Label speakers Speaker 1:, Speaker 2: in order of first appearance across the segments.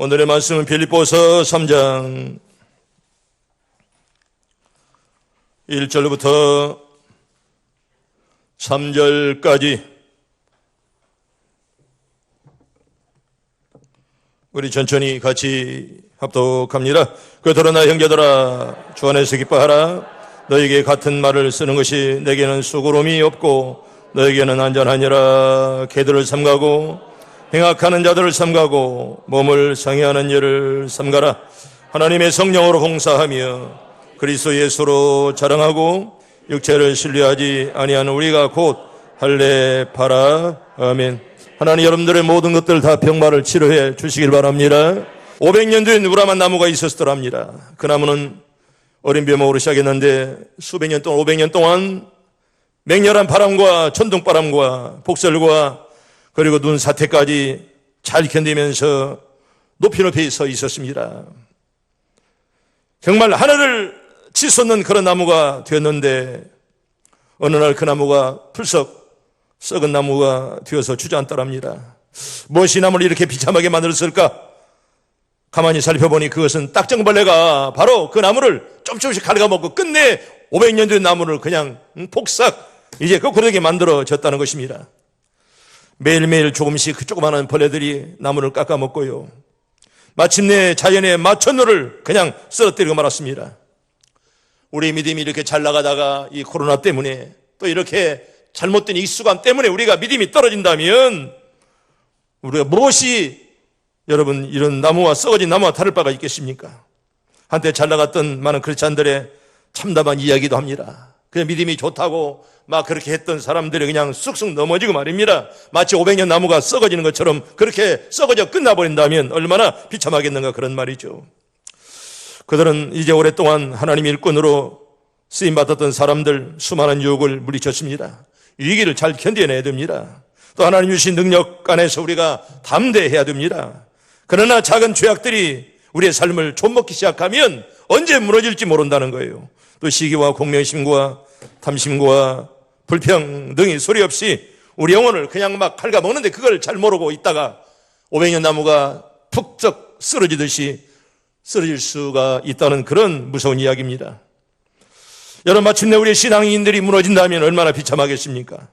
Speaker 1: 오늘의 말씀은 빌립보서 3장 1절부터 3절까지 우리 천천히 같이 합독합니다. 그러나 형제들아 주 안에서 기뻐하라. 너에게 같은 말을 쓰는 것이 내게는 수고로움이 없고 너에게는 안전하니라. 개들을 삼가고 행악하는 자들을 삼가고 몸을 상해하는 일을 삼가라. 하나님의 성령으로 봉사하며 그리스도 예수로 자랑하고 육체를 신뢰하지 아니하는 우리가 곧 할례파라. 아멘. 하나님 여러분들의 모든 것들 다 병마를 치료해 주시길 바랍니다. 500년 된 우라만 나무가 있었더랍니다. 그 나무는 어린 벼목으로 시작했는데 수백 년 동안 500년 동안 맹렬한 바람과 천둥바람과 폭설과 그리고 눈 사태까지 잘 견디면서 높이 서 있었습니다. 정말 하늘을 치솟는 그런 나무가 되었는데 어느 날 그 나무가 풀썩 썩은 나무가 되어서 주저앉더랍니다. 무엇이 나무를 이렇게 비참하게 만들었을까? 가만히 살펴보니 그것은 딱정벌레가 바로 그 나무를 조금씩 갉아먹고 끝내 500년 된 나무를 그냥 폭삭 이제 거꾸로되게 만들어졌다는 것입니다. 매일매일 조금씩 그 조그마한 벌레들이 나무를 깎아먹고요. 마침내 자연의 마천루를 그냥 쓰러뜨리고 말았습니다. 우리 믿음이 이렇게 잘 나가다가 이 코로나 때문에 또 이렇게 잘못된 익숙함 때문에 우리가 믿음이 떨어진다면 우리가 무엇이 여러분 이런 나무와 썩어진 나무와 다를 바가 있겠습니까? 한때 잘 나갔던 많은 크리스찬들의 참담한 이야기도 합니다. 그냥 믿음이 좋다고 막 그렇게 했던 사람들이 그냥 쑥쑥 넘어지고 말입니다. 마치 500년 나무가 썩어지는 것처럼 그렇게 썩어져 끝나버린다면 얼마나 비참하겠는가 그런 말이죠. 그들은 이제 오랫동안 하나님 일꾼으로 쓰임받았던 사람들 수많은 유혹을 물리쳤습니다. 위기를 잘 견뎌내야 됩니다. 또 하나님 주신 능력 안에서 우리가 담대해야 됩니다. 그러나 작은 죄악들이 우리의 삶을 좀먹기 시작하면 언제 무너질지 모른다는 거예요. 또 시기와 공명심과 탐심과 불평등이 소리 없이 우리 영혼을 그냥 막 갉아먹는데 그걸 잘 모르고 있다가 500년 나무가 푹쩍 쓰러지듯이 쓰러질 수가 있다는 그런 무서운 이야기입니다. 여러분 마침내 우리의 신앙인들이 무너진다면 얼마나 비참하겠습니까?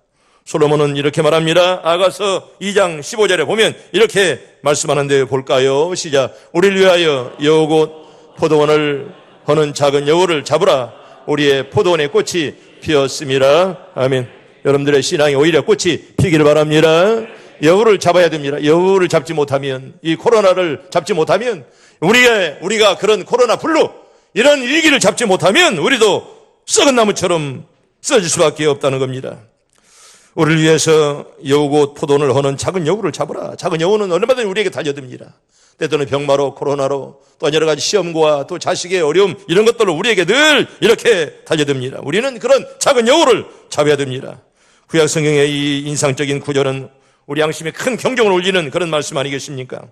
Speaker 1: 솔로몬은 이렇게 말합니다. 아가서 2장 15절에 보면 이렇게 말씀하는데 볼까요? 시작. 우리를 위하여 여호곳 포도원을 허는 작은 여우를 잡으라. 우리의 포도원의 꽃이 피었음이라. 아멘. 여러분들의 신앙이 오히려 꽃이 피기를 바랍니다. 여우를 잡아야 됩니다. 여우를 잡지 못하면 이 코로나를 잡지 못하면 우리가 그런 코로나 블루 이런 위기를 잡지 못하면 우리도 썩은 나무처럼 쓰러질 수밖에 없다는 겁니다. 우리를 위해서 여우고 포도원을 허는 작은 여우를 잡으라. 작은 여우는 얼마든지 우리에게 달려듭니다. 때때는 병마로 코로나로 또 여러 가지 시험과 또 자식의 어려움 이런 것들로 우리에게 늘 이렇게 달려듭니다. 우리는 그런 작은 여우를 잡아야 됩니다. 구약 성경의 이 인상적인 구절은 우리 양심에 큰 경종을 울리는 그런 말씀 아니겠습니까?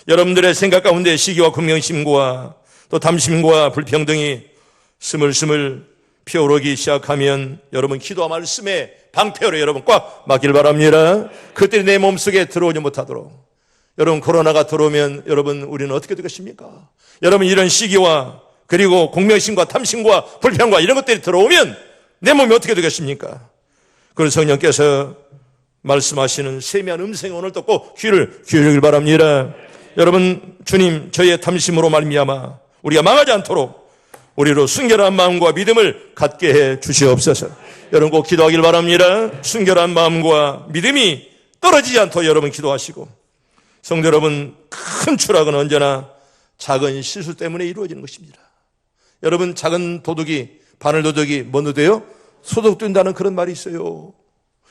Speaker 1: 여러분들의 생각 가운데 시기와 공명심과 또 탐심과 불평등이 스물스물 피어오르기 시작하면 여러분 기도와 말씀에 방패로 여러분 꽉 막길 바랍니다. 그때 내 몸속에 들어오지 못하도록. 여러분 코로나가 들어오면 여러분 우리는 어떻게 되겠습니까? 여러분 이런 시기와 그리고 공명심과 탐심과 불평과 이런 것들이 들어오면 내 몸이 어떻게 되겠습니까? 그래서 성령께서 말씀하시는 세미한 음성에 오늘도 꼭 귀를 기울이길 바랍니다. 여러분 주님 저희의 탐심으로 말미암아 우리가 망하지 않도록 우리로 순결한 마음과 믿음을 갖게 해 주시옵소서. 여러분 꼭 기도하길 바랍니다. 순결한 마음과 믿음이 떨어지지 않도록 여러분 기도하시고 성도 여러분 큰 추락은 언제나 작은 실수 때문에 이루어지는 것입니다. 여러분 작은 도둑이 바늘 도둑이 뭐 넣어요? 소독된다는 그런 말이 있어요.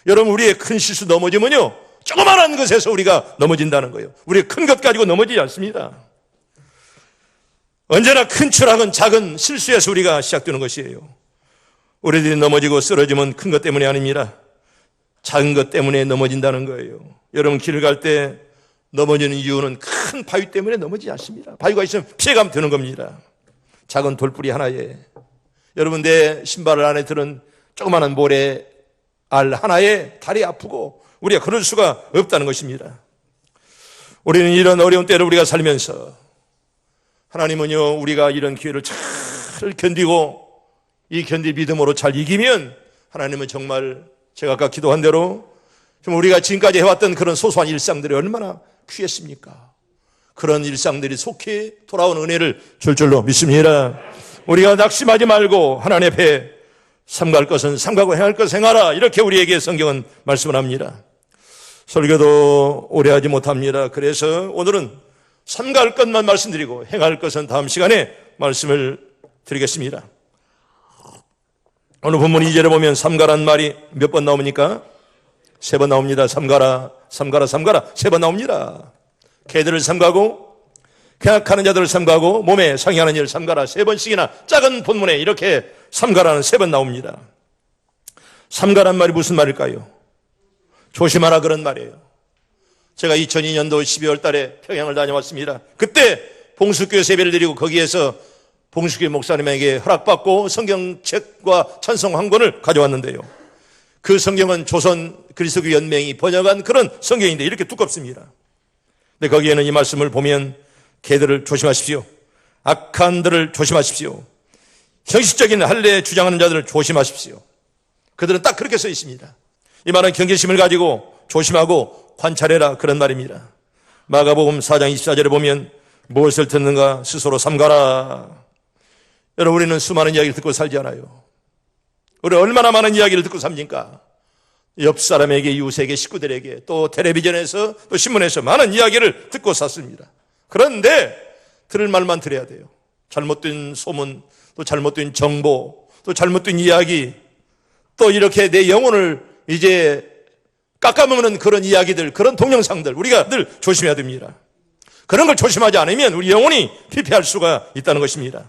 Speaker 1: 여러분 우리의 큰 실수 넘어지면요 조그마한 것에서 우리가 넘어진다는 거예요. 우리의 큰 것 가지고 넘어지지 않습니다. 언제나 큰 추락은 작은 실수에서 우리가 시작되는 것이에요. 우리들이 넘어지고 쓰러지면 큰 것 때문이 아닙니다. 작은 것 때문에 넘어진다는 거예요. 여러분 길을 갈 때 넘어지는 이유는 큰 바위 때문에 넘어지지 않습니다. 바위가 있으면 피해가면 되는 겁니다. 작은 돌뿌리 하나에 여러분 내 신발 안에 들은 조그마한 모래 알 하나에 다리 아프고 우리가 그럴 수가 없다는 것입니다. 우리는 이런 어려운 때를 우리가 살면서 하나님은요, 우리가 이런 기회를 잘 견디고 이 견딜 믿음으로 잘 이기면 하나님은 정말 제가 아까 기도한 대로 좀 우리가 지금까지 해왔던 그런 소소한 일상들이 얼마나 귀했습니까? 그런 일상들이 속히 돌아온 은혜를 줄 줄로 믿습니다. 우리가 낙심하지 말고 하나님 앞에 삼갈 것은 삼가고 행할 것은 행하라, 이렇게 우리에게 성경은 말씀을 합니다. 설교도 오래 하지 못합니다. 그래서 오늘은 삼갈 것만 말씀드리고 행할 것은 다음 시간에 말씀을 드리겠습니다. 오늘 본문 2절에 보면 삼가란 말이 몇 번 나옵니까? 3번 나옵니다. 삼가라, 삼가라, 삼가라 3번 나옵니다. 개들을 삼가고 계약하는 자들을 삼가고 몸에 상의하는 일을 삼가라 3번씩이나 작은 본문에 이렇게 삼가라는 3번 나옵니다. 삼가란 말이 무슨 말일까요? 조심하라, 그런 말이에요. 제가 2002년도 12월 달에 평양을 다녀왔습니다. 그때 봉수교회 예배를 드리고 거기에서 봉수교회 목사님에게 허락받고 성경책과 찬송 한 권을 가져왔는데요. 그 성경은 조선 그리스도 연맹이 번역한 그런 성경인데 이렇게 두껍습니다. 근데 거기에는 이 말씀을 보면 개들을 조심하십시오, 악한 들을 조심하십시오, 형식적인 할례 주장하는 자들을 조심하십시오. 그들은 딱 그렇게 써 있습니다. 이 말은 경계심을 가지고 조심하고 관찰해라, 그런 말입니다. 마가복음 4장 24절에 보면 무엇을 듣는가 스스로 삼가라. 여러분, 우리는 수많은 이야기를 듣고 살지 않아요. 우리 얼마나 많은 이야기를 듣고 삽니까? 옆 사람에게, 이웃에게, 식구들에게, 또 텔레비전에서, 또 신문에서 많은 이야기를 듣고 샀습니다. 그런데 들을 말만 들어야 돼요. 잘못된 소문, 또 잘못된 정보, 또 잘못된 이야기, 또 이렇게 내 영혼을 이제 깎아먹는 그런 이야기들, 그런 동영상들 우리가 늘 조심해야 됩니다. 그런 걸 조심하지 않으면 우리 영혼이 피폐할 수가 있다는 것입니다.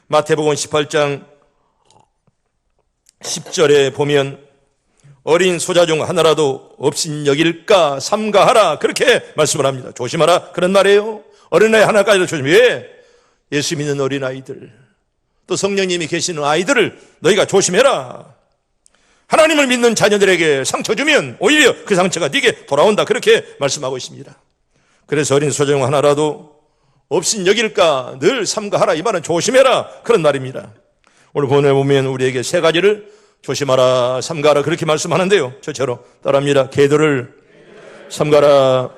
Speaker 1: 마태복음 18장 10절에 보면 어린 소자 중 하나라도 없인 여길까 삼가하라, 그렇게 말씀을 합니다. 조심하라, 그런 말이에요. 어린아이 하나까지도 조심해. 왜? 예수 믿는 어린아이들, 또 성령님이 계시는 아이들을 너희가 조심해라. 하나님을 믿는 자녀들에게 상처 주면 오히려 그 상처가 네게 돌아온다, 그렇게 말씀하고 있습니다. 그래서 어린 소자 중 하나라도 없인 여길까 늘 삼가하라, 이 말은 조심해라, 그런 말입니다. 오늘 본문에 보면 우리에게 3가지를 조심하라, 삼가라, 그렇게 말씀하는데요. 저처럼 따라합니다. 개들을 삼가라.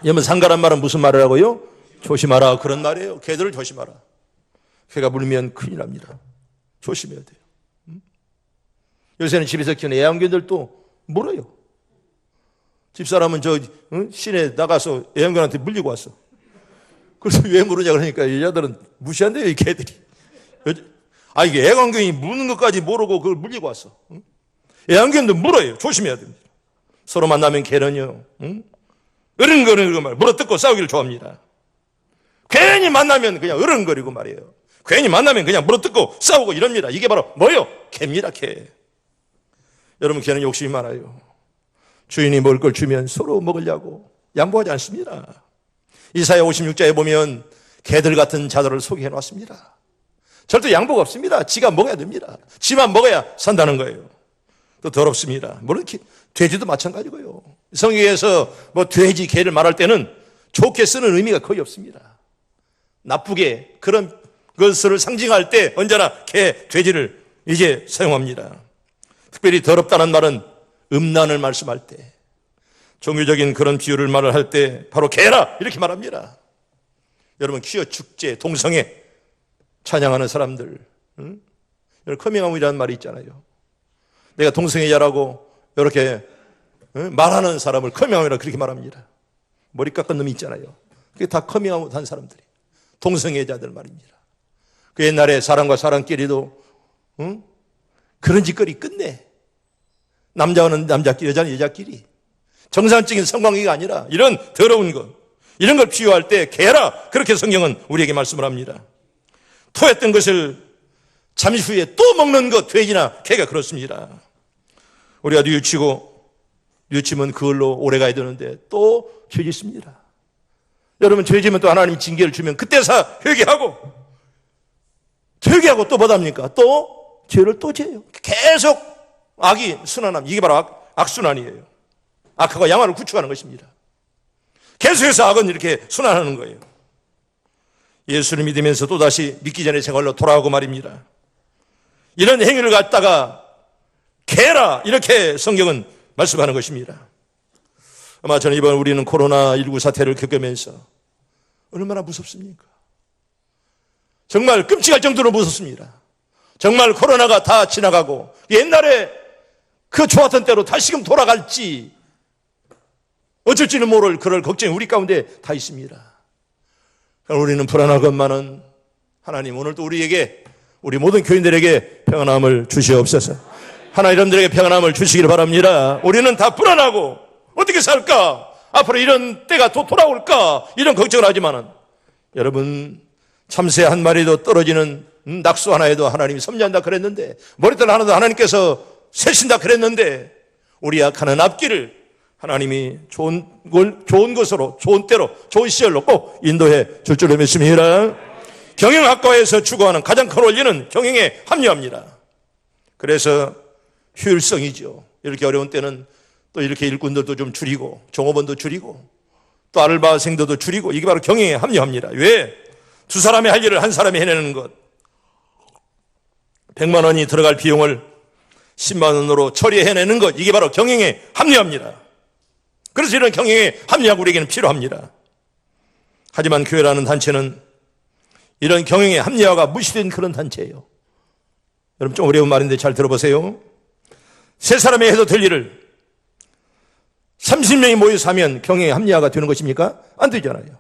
Speaker 1: 여러분, 삼가란 말은 무슨 말을 하고요? 조심하라, 그런 말이에요. 개들을 조심하라. 개가 물면 큰일 납니다. 조심해야 돼요. 요새는 집에서 키우는 애완견들도 물어요. 집사람은 시내 나가서 애완견한테 물리고 왔어. 그래서 왜 물으냐 그러니까 여자들은 무시한대요, 이 개들이. 이게 애완견이 무는 것까지 모르고 그걸 물리고 왔어. 애완견도 물어요. 조심해야 됩니다. 서로 만나면 개는요, 어른거리고 말, 물어뜯고 싸우기를 좋아합니다. 괜히 만나면 그냥 어른거리고 말이에요. 괜히 만나면 그냥 물어뜯고 싸우고 이럽니다. 이게 바로 뭐요? 개입니다, 개. 여러분, 개는 욕심이 많아요. 주인이 먹을 걸 주면 서로 먹으려고 양보하지 않습니다. 이사야 56장에 보면 개들 같은 자들을 소개해 놨습니다. 절대 양보가 없습니다. 지가 먹어야 됩니다. 지만 먹어야 산다는 거예요. 또 더럽습니다. 물론 돼지도 마찬가지고요. 성경에서 돼지, 개를 말할 때는 좋게 쓰는 의미가 거의 없습니다. 나쁘게 그런 것을 상징할 때 언제나 개, 돼지를 이제 사용합니다. 특별히 더럽다는 말은 음란을 말씀할 때, 종교적인 그런 비유를 말을 할 때 바로 개라, 이렇게 말합니다. 여러분, 퀴어 축제, 동성애 찬양하는 사람들, 커밍아웃이라는 말이 있잖아요. 내가 동성애자라고 이렇게 말하는 사람을 커밍아웃이라고 그렇게 말합니다. 머리 깎은 놈이 있잖아요. 그게 다 커밍아웃 한 사람들이, 동성애자들 말입니다. 그 옛날에 사람과 사람끼리도 그런 짓거리 끝내. 남자는 남자끼리, 여자는 여자끼리. 정상적인 성관계가 아니라 이런 더러운 것, 이런 걸 비유할 때 개라, 그렇게 성경은 우리에게 말씀을 합니다. 토했던 것을 잠시 후에 또 먹는 것, 돼지나 개가 그렇습니다. 우리가 뉘우치면 그걸로 오래 가야 되는데 또 죄 짓습니다. 여러분, 죄 지면 또 하나님 징계를 주면 그때서 회개하고 또 뭐답니까? 또 죄를 또 지어요. 계속 악이 순환함. 이게 바로 악순환이에요. 악하고 양화를 구축하는 것입니다. 계속해서 악은 이렇게 순환하는 거예요. 예수를 믿으면서 또다시 믿기 전의 생활로 돌아오고 말입니다. 이런 행위를 갖다가 개라 이렇게 성경은 말씀하는 것입니다. 아마 저는 이번 우리는 코로나19 사태를 겪으면서 얼마나 무섭습니까? 정말 끔찍할 정도로 무섭습니다. 정말 코로나가 다 지나가고 옛날에 그 좋았던 때로 다시금 돌아갈지 어쩔지는 모를 그럴 걱정이 우리 가운데 다 있습니다. 우리는 불안한 것만은 하나님 오늘도 우리에게 우리 모든 교인들에게 평안함을 주시옵소서. 하나님 여러분들에게 평안함을 주시길 바랍니다. 우리는 다 불안하고 어떻게 살까? 앞으로 이런 때가 또 돌아올까? 이런 걱정을 하지만은 여러분 참새 한 마리도 떨어지는 낙수 하나에도 하나님이 섭리한다 그랬는데 머리털 하나도 하나님께서 세신다 그랬는데 우리 약하는 앞길을 하나님이 좋은 것으로 좋은 때로 좋은 시절로 꼭 인도해 줄 줄로 믿습니다. 경영학과에서 추구하는 가장 큰 원리는 경영에 합리화입니다. 그래서 효율성이죠. 이렇게 어려운 때는 또 이렇게 일꾼들도 좀 줄이고 종업원도 줄이고 또 알바생들도 줄이고 이게 바로 경영에 합리화입니다. 왜? 두 사람이 할 일을 한 사람이 해내는 것. 100만 원이 들어갈 비용을 10만 원으로 처리해내는 것. 이게 바로 경영에 합리화입니다. 그래서 이런 경영에 합리화가 우리에게는 필요합니다. 하지만 교회라는 단체는 이런 경영의 합리화가 무시된 그런 단체예요. 여러분 좀 어려운 말인데 잘 들어보세요. 세 사람이 해도 될 일을 30명이 모여서 하면 경영의 합리화가 되는 것입니까? 안 되잖아요.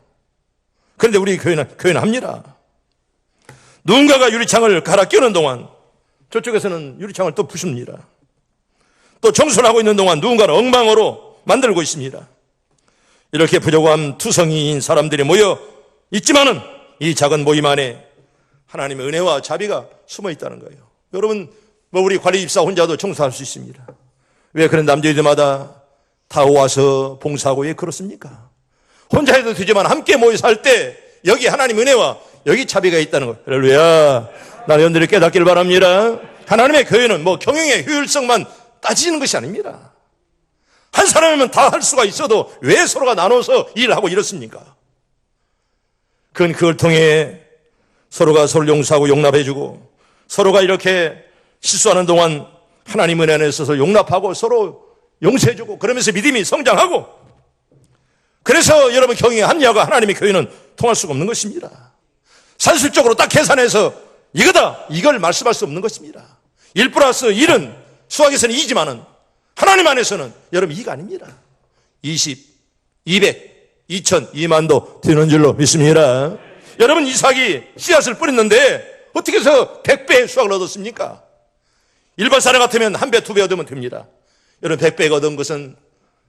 Speaker 1: 그런데 우리 교회는 합니다. 누군가가 유리창을 갈아 끼우는 동안 저쪽에서는 유리창을 또 부숩니다. 또 청소를 하고 있는 동안 누군가는 엉망으로 만들고 있습니다. 이렇게 부족한 투성이인 사람들이 모여 있지만은 이 작은 모임 안에 하나님의 은혜와 자비가 숨어 있다는 거예요. 여러분 우리 관리 집사 혼자도 청소할 수 있습니다. 왜 그런 남자들마다 다 와서 봉사하고 왜 그렇습니까? 혼자 해도 되지만 함께 모여서 할 때 여기 하나님 은혜와 여기 자비가 있다는 것. 할렐루야. 나는 여러분들이 깨닫기를 바랍니다. 하나님의 교회는 경영의 효율성만 따지는 것이 아닙니다. 한 사람이면 다 할 수가 있어도 왜 서로가 나눠서 일을 하고 이렇습니까? 그건 그걸 통해 서로가 서로 용서하고 용납해주고 서로가 이렇게 실수하는 동안 하나님 은혜 안에 있어서 용납하고 서로 용서해주고 그러면서 믿음이 성장하고 그래서 여러분 경영의 합리화가 하나님의 교회는 통할 수가 없는 것입니다. 산술적으로 딱 계산해서 이거다 이걸 말씀할 수 없는 것입니다. 1+1은 수학에서는 2지만은 하나님 안에서는 여러분 2가 아닙니다. 20, 200, 2000, 2만도 되는 줄로 믿습니다. 여러분 이삭이 씨앗을 뿌렸는데 어떻게 해서 100배의 수확을 얻었습니까? 일반 사람 같으면 1배, 2배 얻으면 됩니다. 여러분 100배가 얻은 것은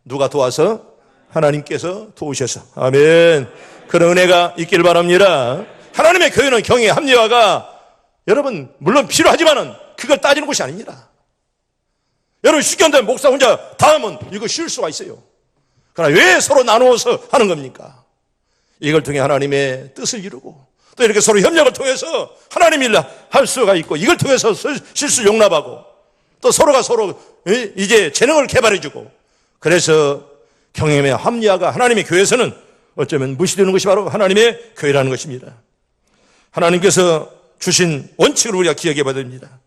Speaker 1: 누가 도와서? 하나님께서 도우셔서. 아멘. 그런 은혜가 있기를 바랍니다. 하나님의 교회는 경영의 합리화가 여러분 물론 필요하지만은 그걸 따지는 것이 아닙니다. 여러분 쉽게 한다면 목사 혼자 다 하면 이거 쉬울 수가 있어요. 그러나 왜 서로 나누어서 하는 겁니까? 이걸 통해 하나님의 뜻을 이루고 또 이렇게 서로 협력을 통해서 하나님 일을 할 수가 있고 이걸 통해서 실수 용납하고 또 서로가 서로 이제 재능을 개발해주고 그래서 경영의 합리화가 하나님의 교회에서는 어쩌면 무시되는 것이 바로 하나님의 교회라는 것입니다. 하나님께서 주신 원칙을 우리가 기억해 봐야 됩니다.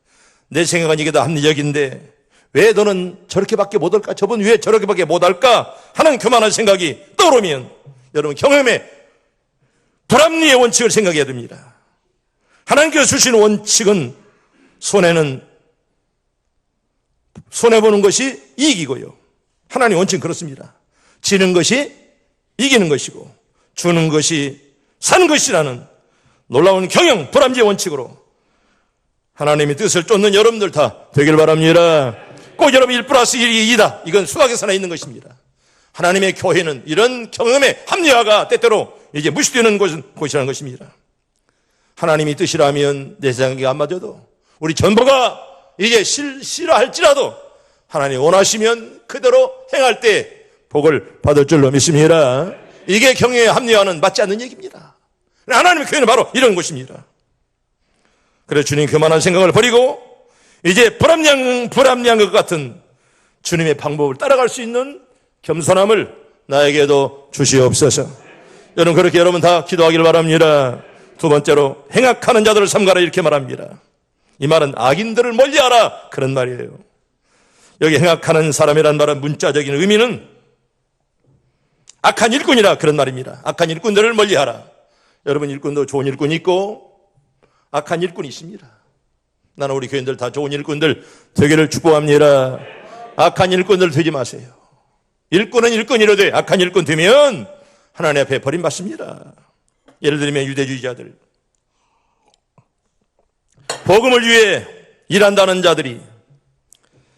Speaker 1: 내 생각은 이게 다 합리적인데 왜 너는 저렇게밖에 못할까? 저분 왜 저렇게밖에 못할까? 하는 교만한 생각이 떠오르면 여러분 경험의 불합리의 원칙을 생각해야 됩니다. 하나님께서 주신 원칙은 손해보는 것이 이익이고요. 하나님 원칙은 그렇습니다. 지는 것이 이기는 것이고 주는 것이 사는 것이라는 놀라운 경영 불합리의 원칙으로 하나님의 뜻을 쫓는 여러분들 다 되길 바랍니다. 꼭 여러분 1+1이 2다. 이건 수학에서나 있는 것입니다. 하나님의 교회는 이런 경험의 합리화가 때때로 이제 무시되는 곳이라는 것입니다. 하나님이 뜻이라면 내 생각이 안 맞아도 우리 전부가 이제 싫어할지라도 하나님 원하시면 그대로 행할 때 복을 받을 줄로 믿습니다. 이게 경영의 합리화는 맞지 않는 얘기입니다. 하나님의 교회는 바로 이런 곳입니다. 그래서 주님 그만한 생각을 버리고 이제 불합리한 것 같은 주님의 방법을 따라갈 수 있는 겸손함을 나에게도 주시옵소서. 여러분 그렇게 여러분 다 기도하길 바랍니다. 두 번째로 행악하는 자들을 삼가라 이렇게 말합니다. 이 말은 악인들을 멀리하라 그런 말이에요. 여기 행악하는 사람이란 말은 문자적인 의미는 악한 일꾼이라 그런 말입니다. 악한 일꾼들을 멀리하라. 여러분 일꾼도 좋은 일꾼이 있고 악한 일꾼이 있습니다. 나는 우리 교인들 다 좋은 일꾼들 되기를 축복합니다. 악한 일꾼들 되지 마세요. 일꾼은 일꾼이로되 악한 일꾼 되면 하나님 앞에 버림받습니다. 예를 들면 유대주의자들, 복음을 위해 일한다는 자들이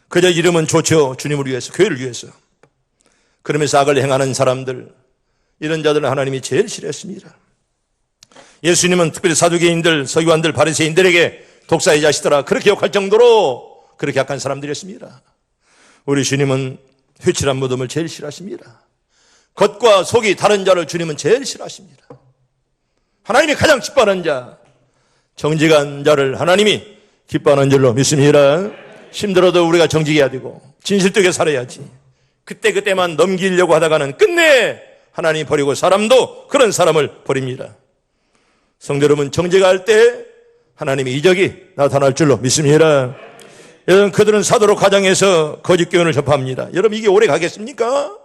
Speaker 1: 그저 이름은 좋죠. 주님을 위해서, 교회를 위해서. 그러면서 악을 행하는 사람들, 이런 자들은 하나님이 제일 싫어했습니다. 예수님은 특별히 사두개인들, 서기관들, 바리새인들에게 독사의 자식들아 그렇게 욕할 정도로 그렇게 악한 사람들이었습니다. 우리 주님은 회칠한 무덤을 제일 싫어하십니다. 겉과 속이 다른 자를 주님은 제일 싫어하십니다. 하나님이 가장 기뻐하는 자, 정직한 자를 하나님이 기뻐하는 줄로 믿습니다. 힘들어도 우리가 정직해야 되고 진실되게 살아야지. 그때그때만 넘기려고 하다가는 끝내 하나님 버리고 사람도 그런 사람을 버립니다. 성도 여러분, 정직할 때 하나님의 이적이 나타날 줄로 믿습니다. 여러분, 그들은 사도로 가장해서 거짓 교훈을 접합니다. 여러분, 이게 오래 가겠습니까?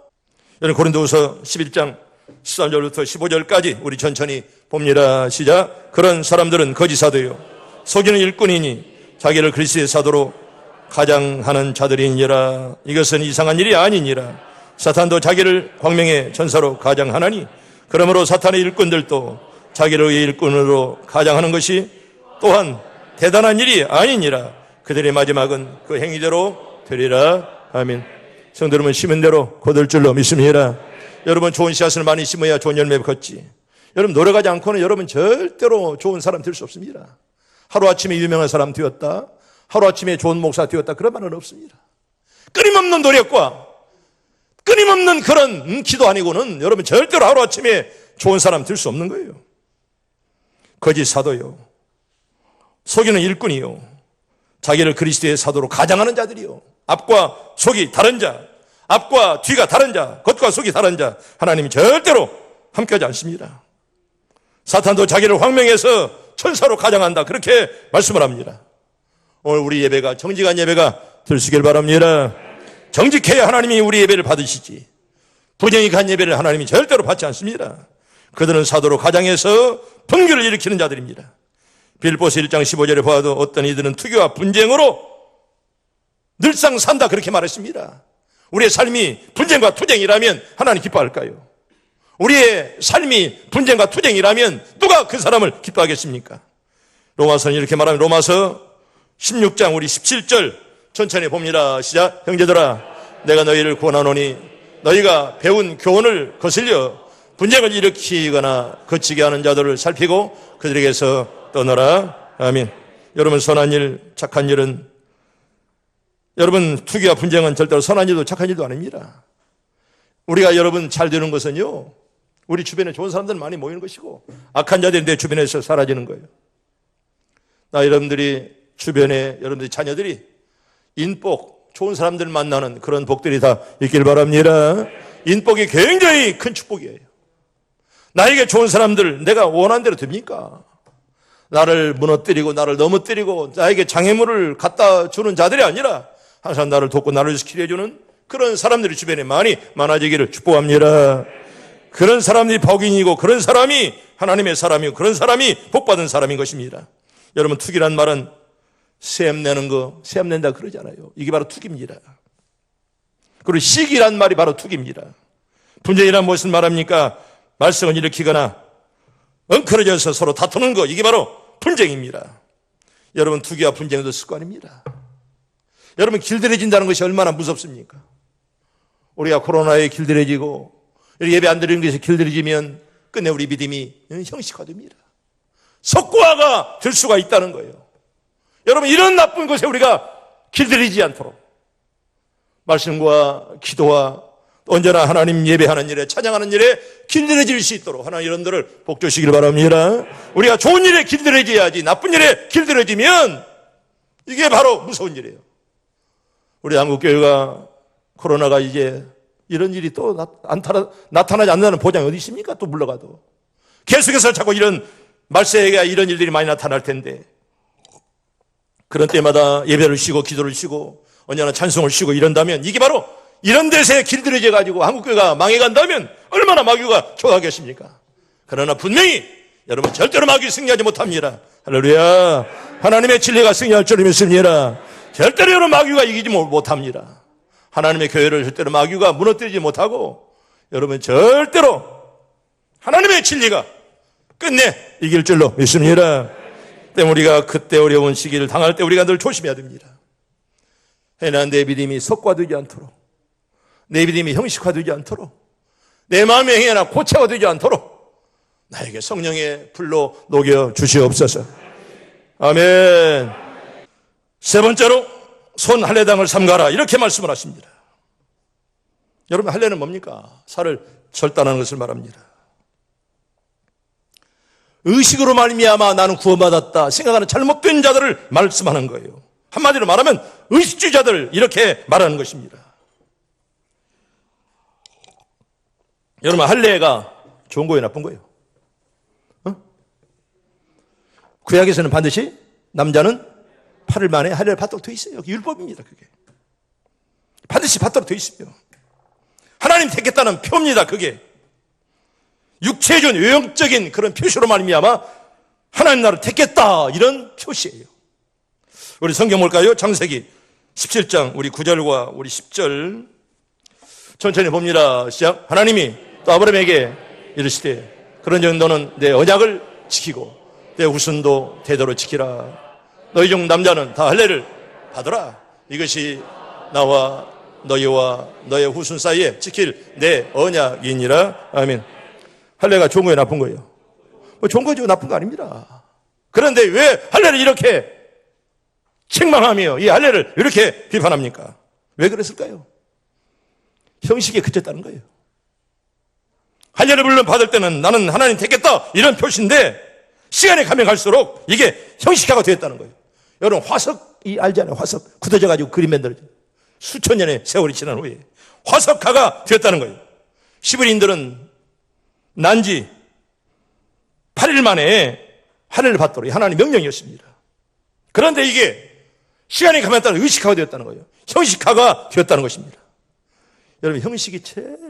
Speaker 1: 여러분, 고린도후서 11장 13절부터 15절까지 우리 천천히 봅니다. 시작. 그런 사람들은 거짓 사도요 속이는 일꾼이니 자기를 그리스도의 사도로 가장하는 자들이니라. 이것은 이상한 일이 아니니라. 사탄도 자기를 광명의 전사로 가장하나니 그러므로 사탄의 일꾼들도 자기를 일꾼으로 가장하는 것이 또한 대단한 일이 아니니라. 그들의 마지막은 그 행위대로 되리라. 아멘. 성도 여러분, 심은 대로 거둘 줄로 믿습니다. 여러분 좋은 씨앗을 많이 심어야 좋은 열매 걷지. 여러분 노력하지 않고는 여러분 절대로 좋은 사람 될 수 없습니다. 하루아침에 유명한 사람 되었다, 하루아침에 좋은 목사 되었다, 그런 말은 없습니다. 끊임없는 노력과 끊임없는 그런 기도 아니고는 여러분 절대로 하루아침에 좋은 사람 될 수 없는 거예요. 거짓 사도요, 속이는 일꾼이요, 자기를 그리스도의 사도로 가장하는 자들이요, 앞과 속이 다른 자, 앞과 뒤가 다른 자, 겉과 속이 다른 자, 하나님이 절대로 함께하지 않습니다. 사탄도 자기를 황명해서 천사로 가장한다, 그렇게 말씀을 합니다. 오늘 우리 예배가 정직한 예배가 되시길 바랍니다. 정직해야 하나님이 우리 예배를 받으시지, 부정직한 예배를 하나님이 절대로 받지 않습니다. 그들은 사도로 가장해서 분규를 일으키는 자들입니다. 빌보스 1장 15절에 보아도 어떤 이들은 투교와 분쟁으로 늘상 산다, 그렇게 말했습니다. 우리의 삶이 분쟁과 투쟁이라면 하나님 기뻐할까요? 우리의 삶이 분쟁과 투쟁이라면 누가 그 사람을 기뻐하겠습니까? 로마서는 이렇게 말하면 로마서 16장 우리 17절 천천히 봅니다. 시작. 형제들아, 내가 너희를 권하노니 너희가 배운 교훈을 거슬려 분쟁을 일으키거나 거치게 하는 자들을 살피고 그들에게서 떠나라. 아멘. 여러분, 선한 일, 착한 일은, 여러분 투기와 분쟁은 절대로 선한 일도 착한 일도 아닙니다. 우리가 여러분 잘 되는 것은요, 우리 주변에 좋은 사람들 많이 모이는 것이고 악한 자들이 내 주변에서 사라지는 거예요. 나 여러분들이 주변에 여러분들의 자녀들이 인복, 좋은 사람들 만나는 그런 복들이 다 있길 바랍니다. 인복이 굉장히 큰 축복이에요. 나에게 좋은 사람들, 내가 원하는 대로 됩니까? 나를 무너뜨리고 나를 넘어뜨리고 나에게 장애물을 갖다 주는 자들이 아니라 항상 나를 돕고 나를 지키려 해주는 그런 사람들이 주변에 많아지기를 축복합니다. 그런 사람들이 복인이고 그런 사람이 하나님의 사람이고 그런 사람이 복받은 사람인 것입니다. 여러분, 투기란 말은 셈내는 거, 셈낸다 그러잖아요. 이게 바로 투기입니다. 그리고 시기란 말이 바로 투기입니다. 분쟁이란 무엇을 말합니까? 말썽을 일으키거나 엉클어져서 서로 다투는 거, 이게 바로 분쟁입니다. 여러분, 투기와 분쟁도 습관입니다. 여러분, 길들여진다는 것이 얼마나 무섭습니까? 우리가 코로나에 길들여지고 예배 안 드리는 것에 길들여지면 끝내 우리 믿음이 형식화됩니다. 석고화가 될 수가 있다는 거예요. 여러분, 이런 나쁜 것에 우리가 길들이지 않도록 말씀과 기도와 언제나 하나님 예배하는 일에, 찬양하는 일에 길들여질 수 있도록 하나님 여러분들을 복 주시길 바랍니다. 우리가 좋은 일에 길들여져야지 나쁜 일에 길들여지면 이게 바로 무서운 일이에요. 우리 한국교회가 코로나가 이제 이런 일이 또 나타나지 않는다는 보장이 어디 있습니까? 또 물러가도. 계속해서 자꾸 이런 말세가 이런 일들이 많이 나타날 텐데, 그런 때마다 예배를 쉬고 기도를 쉬고 언제나 찬송을 쉬고 이런다면, 이게 바로 이런 데서에 길들여져 가지고 한국교회가 망해간다면 얼마나 마귀가 좋아하겠습니까? 그러나 분명히 여러분 절대로 마귀 승리하지 못합니다. 할렐루야. 하나님의 진리가 승리할 줄 믿습니다. 절대로 여러분 마귀가 이기지 못합니다. 하나님의 교회를 절대로 마귀가 무너뜨리지 못하고, 여러분 절대로 하나님의 진리가 끝내 이길 줄로 믿습니다. 때문에 우리가 그때 어려운 시기를 당할 때 우리가 늘 조심해야 됩니다. 해나 내 믿음이 석과되지 않도록, 내 믿음이 형식화되지 않도록, 내 마음의 행위나 고체화되지 않도록 나에게 성령의 불로 녹여 주시옵소서. 아멘. 세 번째로 손 할례당을 삼가라, 이렇게 말씀을 하십니다. 여러분, 할례는 뭡니까? 살을 절단하는 것을 말합니다. 의식으로 말미암아 나는 구원받았다 생각하는 잘못된 자들을 말씀하는 거예요. 한마디로 말하면 의식주의자들, 이렇게 말하는 것입니다. 여러분, 할례가 좋은 거예요, 나쁜 거예요? 구약에서는 반드시 남자는 8일 만에 할례를 받도록 되어 있어요. 율법입니다. 그게 반드시 받도록 되어 있습니다. 하나님 택했다는 표입니다. 그게 육체적인 외형적인 그런 표시로 말미암아 하나님 나라를 택했다, 이런 표시예요. 우리 성경 볼까요? 창세기 17장 우리 9절과 우리 10절 천천히 봅니다. 시작. 하나님이 또 아브라함에게 이르시되 그런즉 너는 내 언약을 지키고 내 후손도 대대로 지키라. 너희 중 남자는 다 할례를 받으라. 이것이 나와 너희와 너의 후손 사이에 지킬 내 언약이니라. 아멘. 할례가 좋은 거예요, 나쁜 거예요? 좋은 거죠, 나쁜 거 아닙니다. 그런데 왜 할례를 이렇게 책망하며 이 할례를 이렇게 비판합니까? 왜 그랬을까요? 형식에 그쳤다는 거예요. 할례를 물론 받을 때는 나는 하나님 택했다, 이런 표시인데 시간이 가면 갈수록 이게 형식화가 되었다는 거예요. 여러분, 화석이 알잖아요. 화석 굳어져 가지고 그림 만들어져. 수천 년의 세월이 지난 후에 화석화가 되었다는 거예요. 시브리인들은 난지 8일 만에 할례를 받도록 하나님의 명령이었습니다. 그런데 이게 시간이 가면 따라 의식화가 되었다는 거예요. 형식화가 되었다는 것입니다. 여러분, 형식이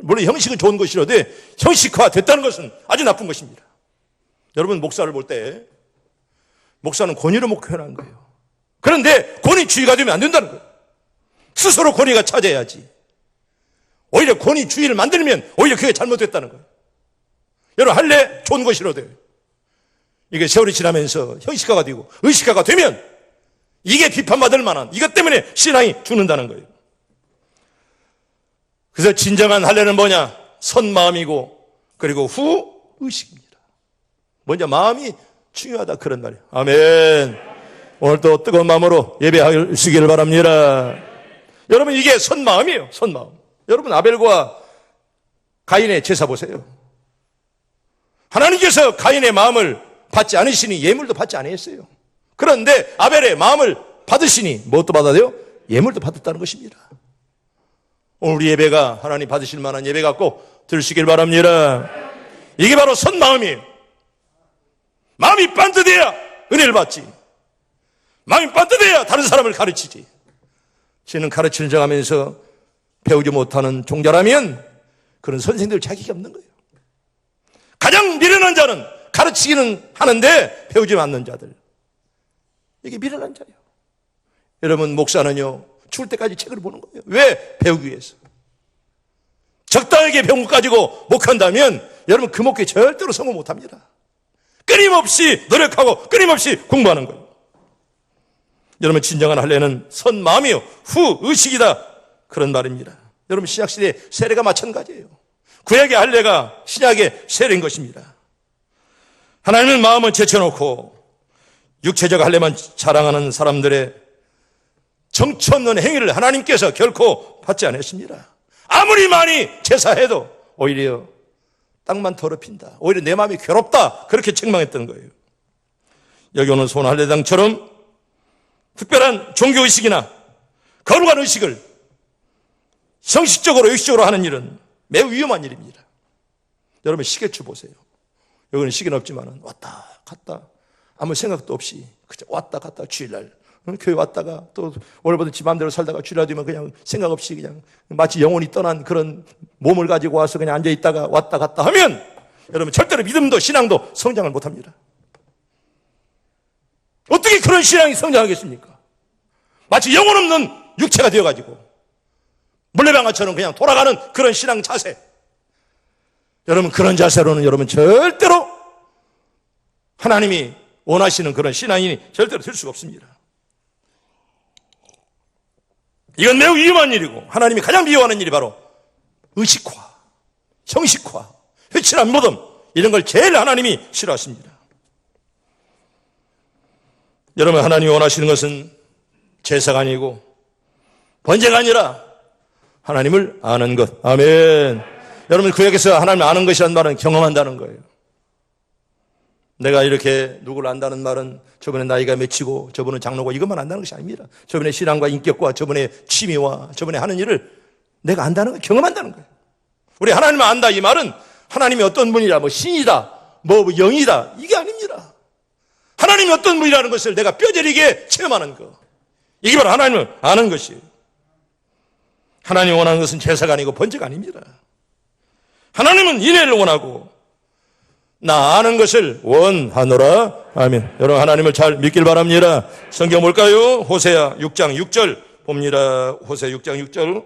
Speaker 1: 물론 형식은 좋은 것이라도 형식화 됐다는 것은 아주 나쁜 것입니다. 여러분, 목사를 볼 때 목사는 권위로 목회하는 거예요. 그런데 권위주의가 되면 안 된다는 거예요. 스스로 권위가 찾아야지. 오히려 권위주의를 만들면 오히려 그게 잘못됐다는 거예요. 여러분, 할례 좋은 것이라도 이게 세월이 지나면서 형식화가 되고 의식화가 되면 이게 비판받을 만한, 이것 때문에 신앙이 죽는다는 거예요. 그래서 진정한 할례는 뭐냐? 선 마음이고 그리고 후 의식입니다. 먼저 마음이 중요하다, 그런 말이에요. 아멘. 오늘도 뜨거운 마음으로 예배하시기를 바랍니다. 여러분, 이게 선 마음이에요. 선 마음. 여러분, 아벨과 가인의 제사 보세요. 하나님께서 가인의 마음을 받지 않으시니 예물도 받지 않으셨어요. 그런데 아벨의 마음을 받으시니 무엇도 받아요? 예물도 받았다는 것입니다. 오늘 우리 예배가 하나님 받으실 만한 예배가 꼭 들으시길 바랍니다. 이게 바로 선 마음이에요. 마음이 반듯해야 은혜를 받지. 마음이 반듯해야 다른 사람을 가르치지. 저는 가르치는 정하면서 배우지 못하는 종자라면 그런 선생들 자격이 없는 거예요. 가장 미련한 자는 가르치기는 하는데 배우지 않는 자들, 이게 미련한 자예요. 여러분, 목사는요 죽을 때까지 책을 보는 거예요. 왜? 배우기 위해서. 적당하게 배운 것 가지고 목한다면 여러분 그 목회 절대로 성공 못합니다. 끊임없이 노력하고 끊임없이 공부하는 거예요. 여러분, 진정한 할례는 선 마음이요 후 의식이다, 그런 말입니다. 여러분, 신약시대의 세례가 마찬가지예요. 구약의 할례가 신약의 세례인 것입니다. 하나님의 마음을 제쳐놓고 육체적 할례만 자랑하는 사람들의 정처 없는 행위를 하나님께서 결코 받지 않았습니다. 아무리 많이 제사해도 오히려 땅만 더럽힌다, 오히려 내 마음이 괴롭다, 그렇게 책망했던 거예요. 여기 오는 형식적으로 의식적으로 하는 일은 매우 위험한 일입니다. 여러분 시계추 보세요. 여기는 시계는 없지만 왔다 갔다 아무 생각도 없이 그저 왔다 갔다 주일날 교회 왔다가 또 오늘부터 지 마음대로 살다가 주일날 되면 그냥 생각 없이 그냥 마치 영혼이 떠난 그런 몸을 가지고 와서 그냥 앉아있다가 왔다 갔다 하면 여러분 절대로 믿음도 신앙도 성장을 못합니다. 어떻게 그런 신앙이 성장하겠습니까? 마치 영혼 없는 육체가 되어가지고 물레방아처럼 그냥 돌아가는 그런 신앙 자세. 여러분 그런 자세로는 여러분 절대로 하나님이 원하시는 그런 신앙인이 절대로 될 수가 없습니다. 이건 매우 위험한 일이고 하나님이 가장 미워하는 일이 바로 의식화, 형식화, 회칠한 모듬 이런 걸 제일 하나님이 싫어하십니다. 여러분 하나님이 원하시는 것은 제사가 아니고 번제가 아니라 하나님을 아는 것. 아멘. 여러분 구약에서 하나님을 아는 것이란 말은 경험한다는 거예요. 내가 이렇게 누구를 안다는 말은 저분의 나이가 몇이고 저분은 장로고 이것만 안다는 것이 아닙니다. 저분의 신앙과 인격과 저분의 취미와 저분의 하는 일을 내가 안다는 거, 경험한다는 거예요. 우리 하나님을 안다 이 말은 하나님이 어떤 분이라 뭐 신이다 뭐 영이다 이게 아닙니다. 하나님이 어떤 분이라는 것을 내가 뼈저리게 체험하는 거. 이게 바로 하나님을 아는 것이에요. 하나님이 원하는 것은 제사가 아니고 번제가 아닙니다. 하나님은 인애를 원하고 나 아는 것을 원하노라. 아멘. 여러분 하나님을 잘 믿길 바랍니다. 성경 볼까요? 호세아 6장 6절 봅니다. 호세아 6장 6절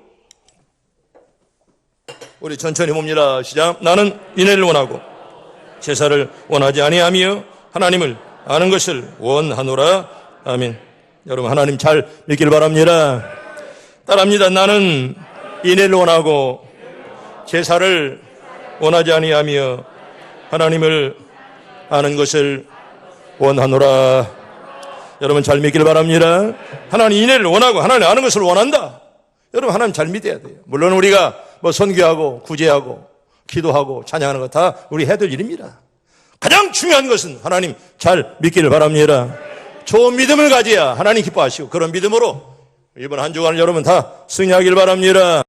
Speaker 1: 우리 천천히 봅니다. 시작. 나는 인애를 원하고 제사를 원하지 아니하며 하나님을 아는 것을 원하노라. 아멘. 여러분 하나님 잘 믿길 바랍니다. 따라합니다. 나는 인애를 원하고 제사를 원하지 아니하며 하나님을 아는 것을 원하노라. 여러분 잘 믿길 바랍니다. 하나님 인애를 원하고 하나님 아는 것을 원한다. 여러분 하나님 잘 믿어야 돼요. 물론 우리가 뭐 선교하고 구제하고 기도하고 찬양하는 거 다 우리 해야 될 일입니다. 가장 중요한 것은 하나님 잘 믿기를 바랍니다. 좋은 믿음을 가져야 하나님 기뻐하시고 그런 믿음으로 이번 한 주간을 여러분 다 승리하길 바랍니다.